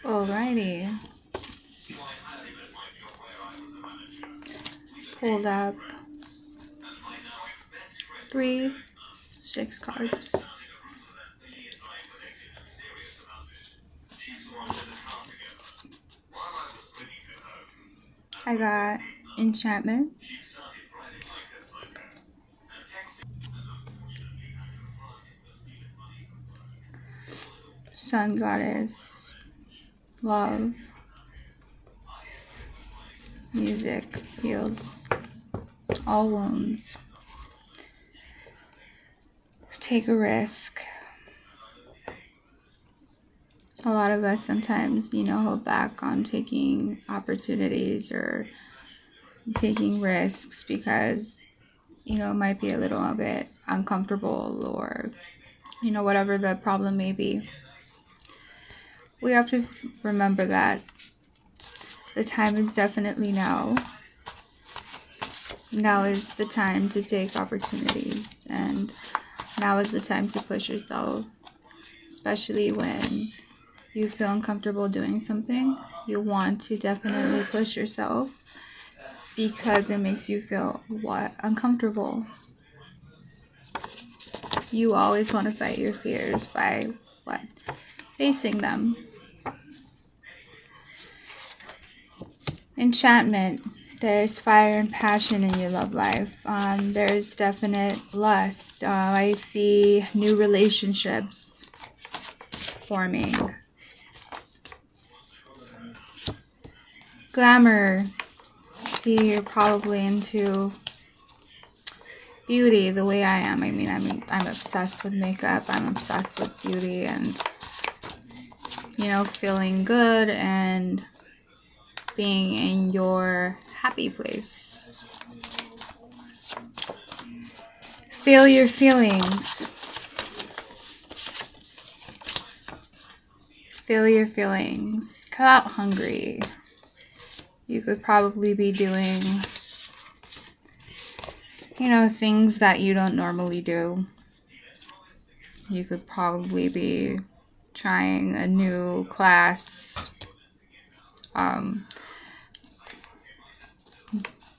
Alrighty. Pulled up 6 cards. I got Enchantment, Sun Goddess, Love, Music, Heals all wounds, Take a risk. A lot of us sometimes, hold back on taking opportunities or taking risks because, it might be a little bit uncomfortable or, whatever the problem may be. We have to remember that the time is definitely now. Now is the time to take opportunities, and now is the time to push yourself, especially when you feel uncomfortable doing something. You want to definitely push yourself because it makes you feel uncomfortable. You always want to fight your fears by facing them. Enchantment. There's fire and passion in your love life. There's definite lust. I see new relationships forming. Glamour. See, you're probably into beauty the way I am. I'm obsessed with makeup. I'm obsessed with beauty and, feeling good and being in your happy place. Feel your feelings. Feel your feelings. Cut out hungry. You could probably be doing, things that you don't normally do. You could probably be trying a new class,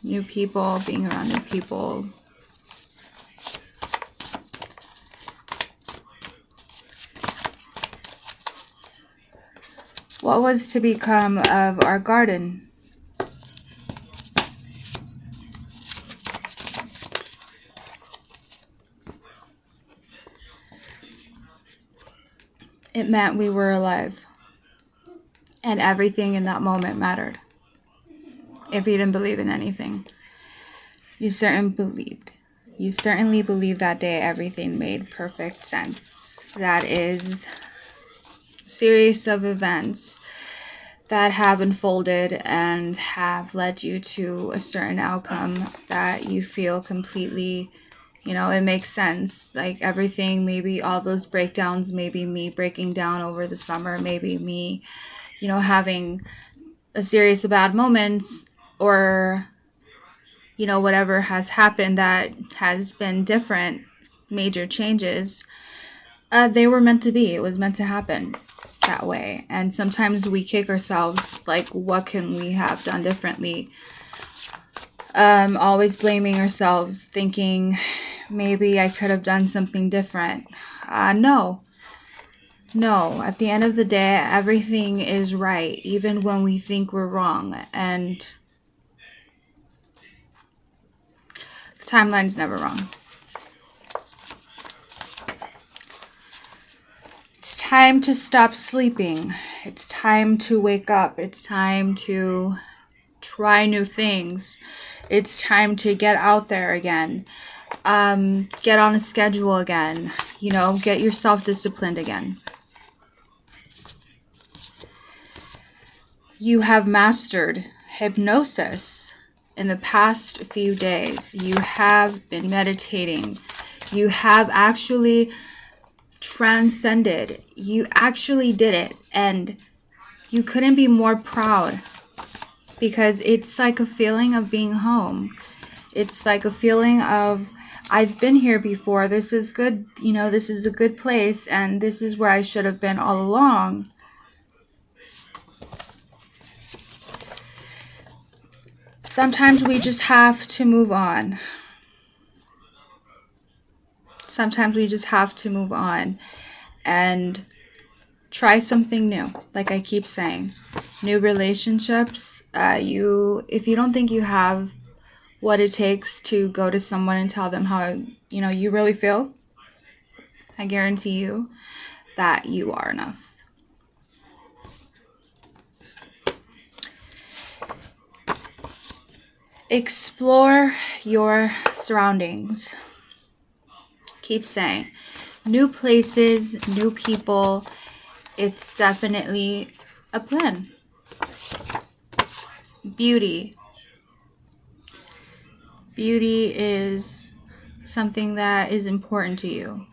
new people, being around new people. What was to become of our garden? It meant we were alive, and everything in that moment mattered. If you didn't believe in anything, you certainly believed that day everything made perfect sense. That is a series of events that have unfolded and have led you to a certain outcome that you feel completely, it makes sense. Like everything, maybe all those breakdowns, maybe me breaking down over the summer, maybe me, having a series of bad moments, or, whatever has happened that has been different, major changes, they were meant to be. It was meant to happen that way. And sometimes we kick ourselves, like, what can we have done differently? Always blaming ourselves, thinking maybe I could have done something different. No, at the end of the day, everything is right, even when we think we're wrong. And the timeline's never wrong. It's time to stop sleeping. It's time to wake up. It's time to try new things. It's time to get out there again. Get on a schedule again. Get yourself disciplined again. You have mastered hypnosis in the past few days. You have been meditating. You have actually transcended. You actually did it, and you couldn't be more proud, because it's like a feeling of being home. It's like a feeling of, I've been here before. This is good. This is a good place, and this is where I should have been all along. Sometimes we just have to move on. Sometimes we just have to move on and try something new. Like I keep saying, new relationships. If you don't think you have what it takes to go to someone and tell them how you really feel, I guarantee you that you are enough. Explore your surroundings. Keep saying, new places, new people. It's definitely a plan. Beauty. Beauty is something that is important to you.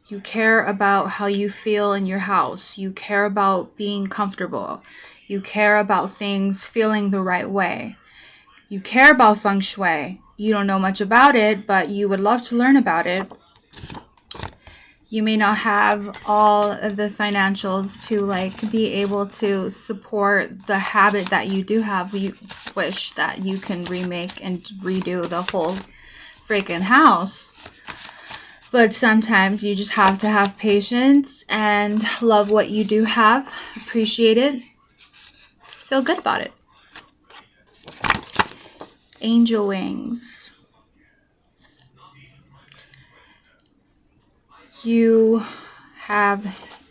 You care about how you feel in your house. You care about being comfortable. You care about things feeling the right way. You care about feng shui. You don't know much about it, but you would love to learn about it. You may not have all of the financials to be able to support the habit that you do have. You wish that you can remake and redo the whole freaking house. But sometimes you just have to have patience and love what you do have, appreciate it, feel good about it. Angel wings. You have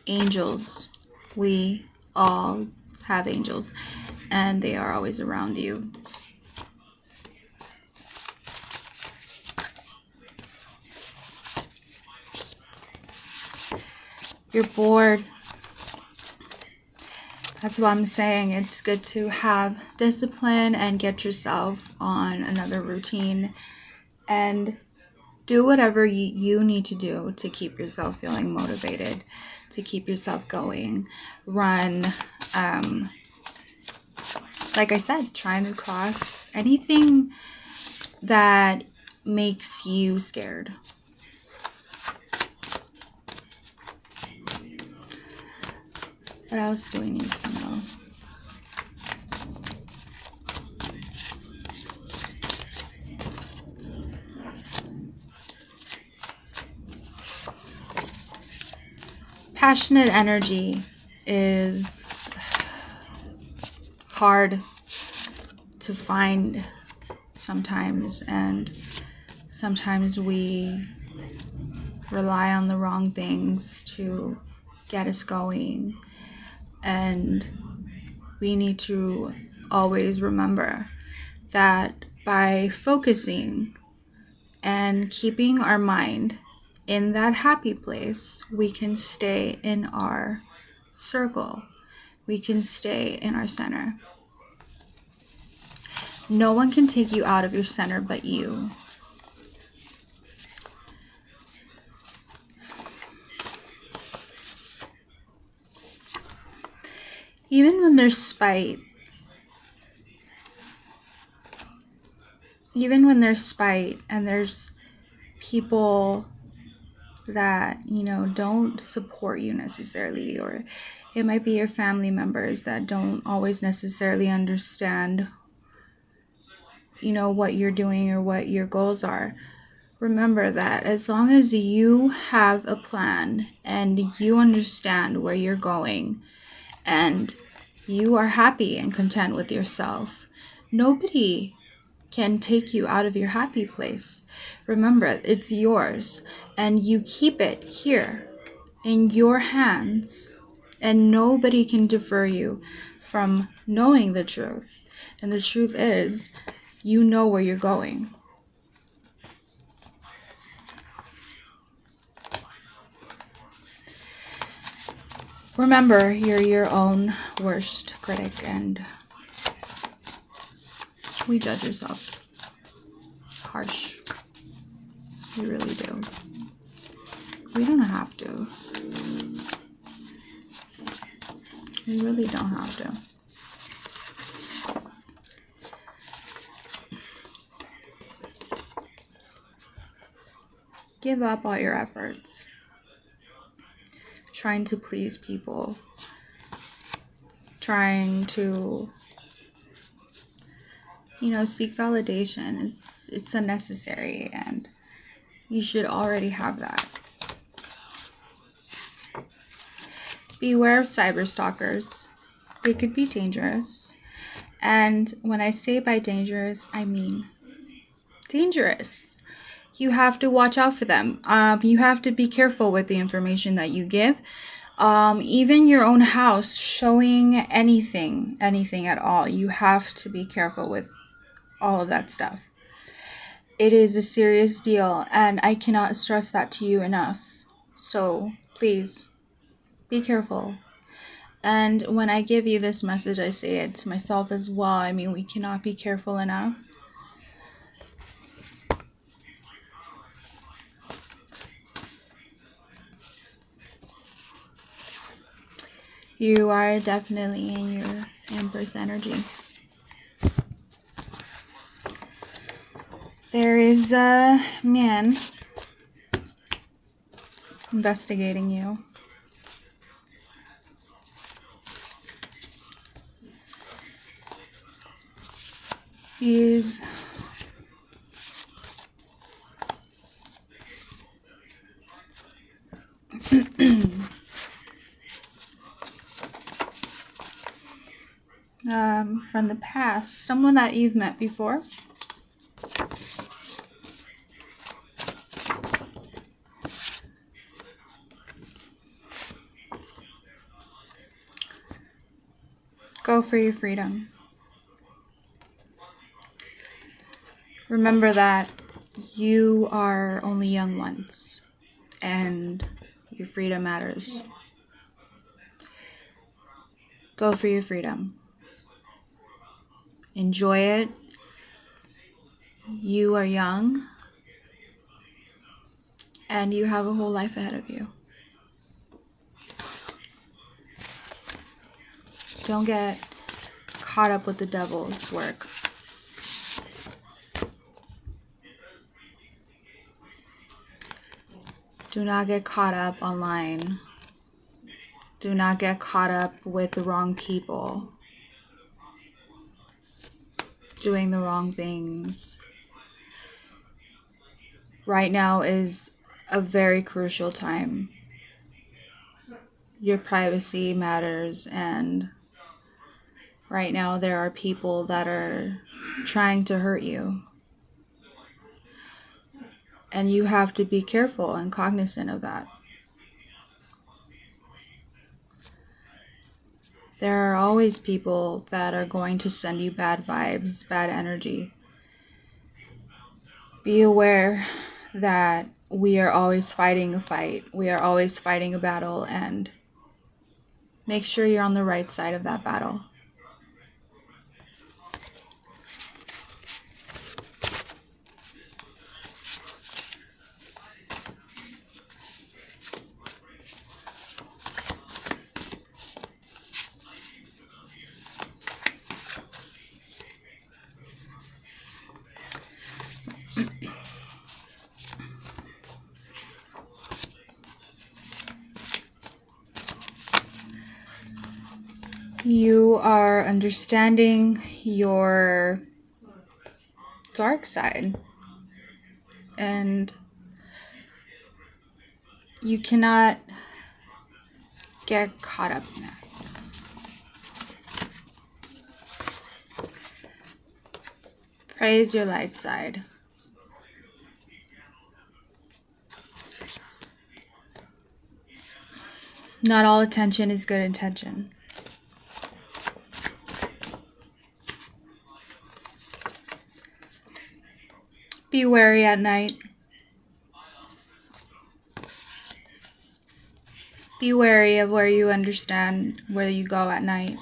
angels. We all have angels, and they are always around you. You're bored. That's what I'm saying. It's good to have discipline and get yourself on another routine and do whatever you need to do to keep yourself feeling motivated, to keep yourself going. Run. Like I said, try new cross. Anything that makes you scared. What else do we need to know? Passionate energy is hard to find sometimes, and sometimes we rely on the wrong things to get us going, and we need to always remember that by focusing and keeping our mind in that happy place, we can stay in our circle. We can stay in our center. No one can take you out of your center but you. Even when there's spite, and there's people that don't support you necessarily, or it might be your family members that don't always necessarily understand what you're doing or what your goals are. Remember that as long as you have a plan and you understand where you're going and you are happy and content with yourself, nobody can take you out of your happy place. Remember, it's yours, and you keep it here in your hands, and nobody can defer you from knowing the truth. And the truth is, you know where you're going. Remember, you're your own worst critic, and we judge ourselves harsh. We really do. We don't have to. We really don't have to. Give up all your efforts trying to please people, trying to seek validation. It's unnecessary, and you should already have that. Beware of cyber stalkers. They could be dangerous. And when I say by dangerous, I mean dangerous. You have to watch out for them. You have to be careful with the information that you give. Even your own house, showing anything at all, you have to be careful with all of that stuff. It is a serious deal, and I cannot stress that to you enough. So please, be careful. And when I give you this message, I say it to myself as well. I mean, we cannot be careful enough. You are definitely in your Empress energy. There is a man investigating you. He's from the past, someone that you've met before. Go for your freedom. Remember that you are only young once, and your freedom matters. Go for your freedom. Enjoy it. You are young, and you have a whole life ahead of you. Don't get caught up with the devil's work. Do not get caught up online. Do not get caught up with the wrong people, doing the wrong things. Right now is a very crucial time. Your privacy matters, and right now there are people that are trying to hurt you. And you have to be careful and cognizant of that. There are always people that are going to send you bad vibes, bad energy. Be aware that we are always fighting a fight. We are always fighting a battle, and make sure you're on the right side of that battle. You are understanding your dark side, and you cannot get caught up in that. Praise your light side. Not all attention is good intention. Be wary at night. Be wary of where you go at night.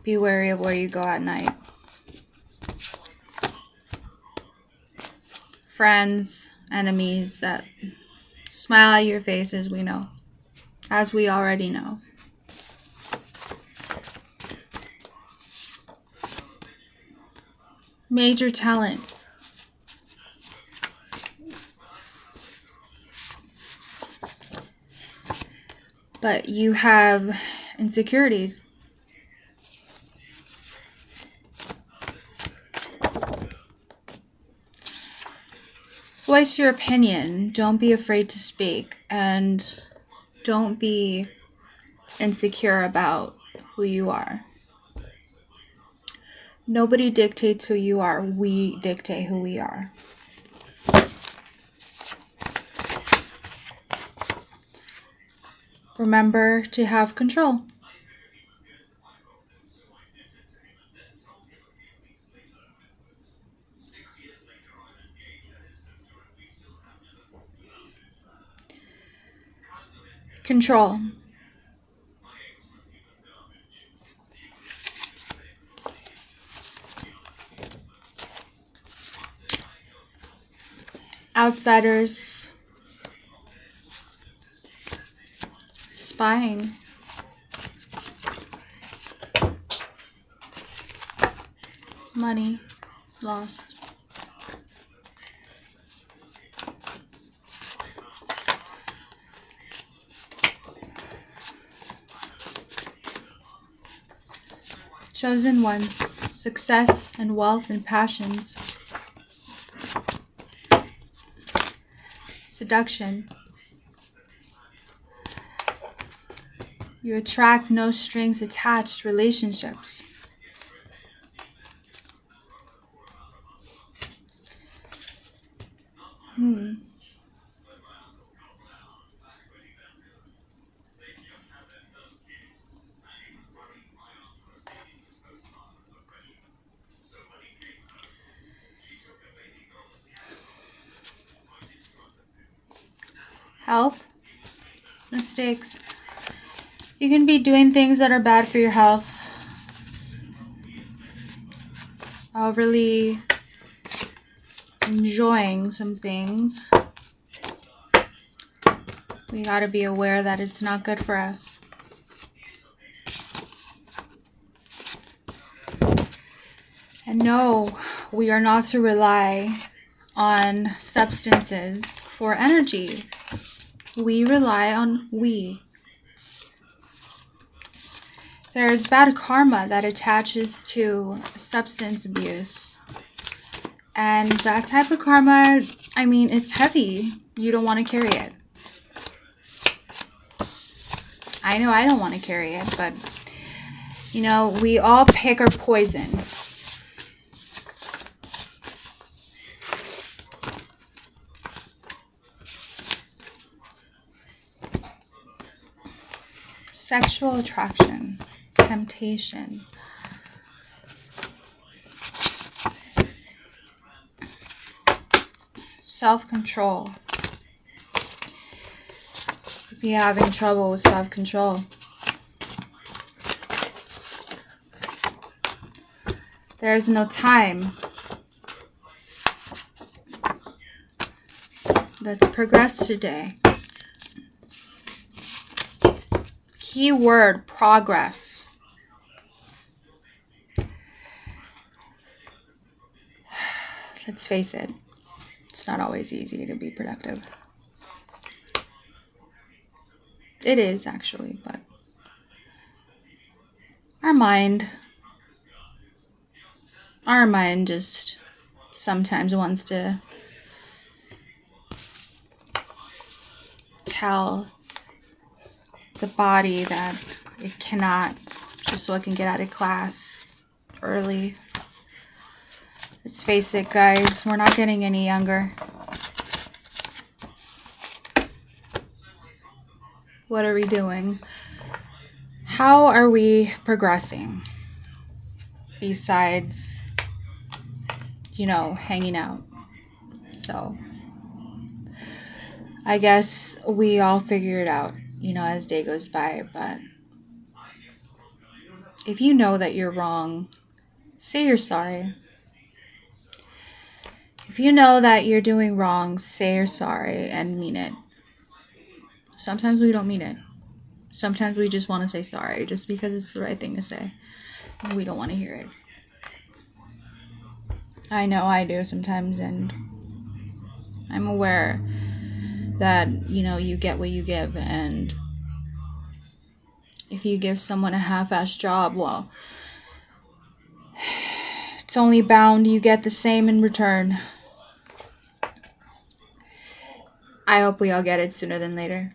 Be wary of where you go at night. Friends, enemies that smile at your faces, we know. As we already know. Major talent. But you have insecurities. voice your opinion. Don't be afraid to speak. And don't be insecure about who you are. Nobody dictates who you are. We dictate who we are. Remember to have control. Control. Outsiders. Spying. Money lost. Chosen ones. Success and wealth and passions. Seduction. You attract no strings attached relationships. Health. Mistakes. You can be doing things that are bad for your health. Overly enjoying some things. We gotta be aware that it's not good for us. And no, we are not to rely on substances for energy. We rely on we. There is bad karma that attaches to substance abuse. And that type of karma, it's heavy. You don't want to carry it. I know I don't want to carry it, but, we all pick our poison. Sexual attraction, temptation. Self-control. If you're having trouble with self-control, there's no time. Let's progress today. Keyword, progress. Let's face it, it's not always easy to be productive. It is actually, but our mind just sometimes wants to tell the body that it cannot, just so it can get out of class early. Let's face it, guys, we're not getting any younger. What are we doing? How are we progressing? Besides, hanging out. So, I guess we all figure it out, as day goes by. But if you know that you're wrong, say you're sorry. If you know that you're doing wrong, say you're sorry and mean it. Sometimes we don't mean it. Sometimes we just want to say sorry just because it's the right thing to say. And we don't want to hear it. I know I do sometimes, and I'm aware that, you get what you give, and if you give someone a half-assed job, well, it's only bound you get the same in return. I hope we all get it sooner than later.